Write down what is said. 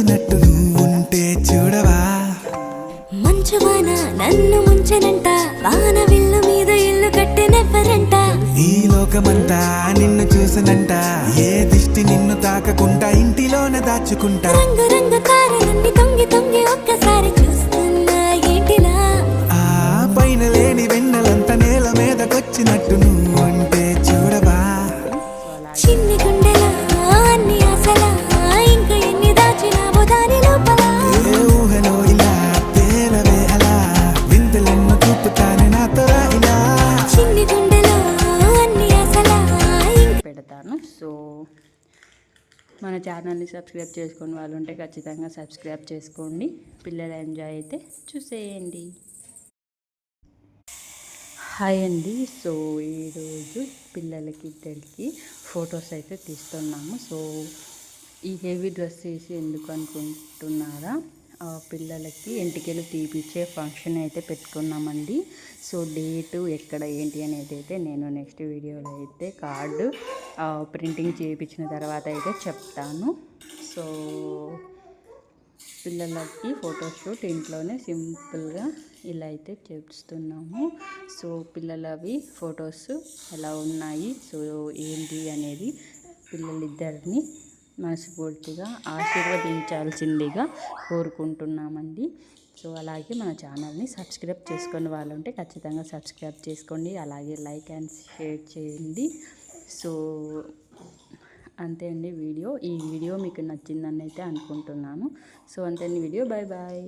వచ్చినట్టు నువ్వుంటే చూడవా మంచువాన నన్ను ముంచెనంట వాన విల్లు మీద ఇల్లు కట్టినెవ్వరంట ఈ లోకమంతా నిన్ను చూసనంట ఏ దిష్టి నిన్ను తాకకుండా ఇంటిలోనే దాచుకుంటా రంగు రంగు తారలన్నీ తొంగి తొంగి ఒక్కసారి చూస్తున్నా ఏంటిలా ఆ పైన లేని వెన్నెలంతా నేల మీదకొచ్చినట్టు నువ్వుంటే చూడవా చిన్ని గుండెలా అన్ని ఆశలా ఇంకా ఎన్ని దాచినావో దాని లోపల ఏ ఊహలో ఇలా తేలవే అలా వింతలెన్నో చూపుతానే నాతో రా ఇలా చిన్ని గుండెలో అన్ని ఆశలా పెడతాను. సో మన ఛానల్ని సబ్స్క్రైబ్ చేసుకుని వాళ్ళు ఉంటే ఖచ్చితంగా సబ్స్క్రైబ్ చేసుకోండి. పిల్లలు ఎంజాయ్ అయితే చూసేయండి. హాయ్ అండి. సో ఈరోజు పిల్లలకి ఇద్దరికి ఫొటోస్ అయితే తీస్తున్నాము. సో ఈ హెవీ డ్రెస్ వేసి ఎందుకు అనుకుంటున్నారా, పిల్లలకి ఎంటికలు తీపిచ్చే ఫంక్షన్ అయితే పెట్టుకున్నామండి. సో డేటు ఎక్కడ ఏంటి అనేది అయితే నేను నెక్స్ట్ వీడియోలో అయితే కార్డు ప్రింటింగ్ చేయించిన తర్వాత అయితే చెప్తాను. సో పిల్లలకి ఫోటోషూట్ ఇంట్లోనే సింపుల్గా ఇలా అయితే చేస్తున్నాము. సో పిల్లలవి ఫొటోస్ ఎలా ఉన్నాయి, సో ఏంటి అనేది పిల్లలిద్దరిని మనస్ఫూర్తిగా ఆశీర్వదించాల్సిందిగా కోరుకుంటున్నామండి. సో అలాగే మన ఛానల్ని సబ్స్క్రైబ్ చేసుకుని వాళ్ళు ఉంటే ఖచ్చితంగా సబ్స్క్రైబ్ చేసుకోండి. అలాగే లైక్ అండ్ షేర్ చేయండి. సో అంతే అండి ఈ వీడియో మీకు నచ్చిందని అయితే అనుకుంటున్నాను. సో అంతే అండి వీడియో. Bye bye.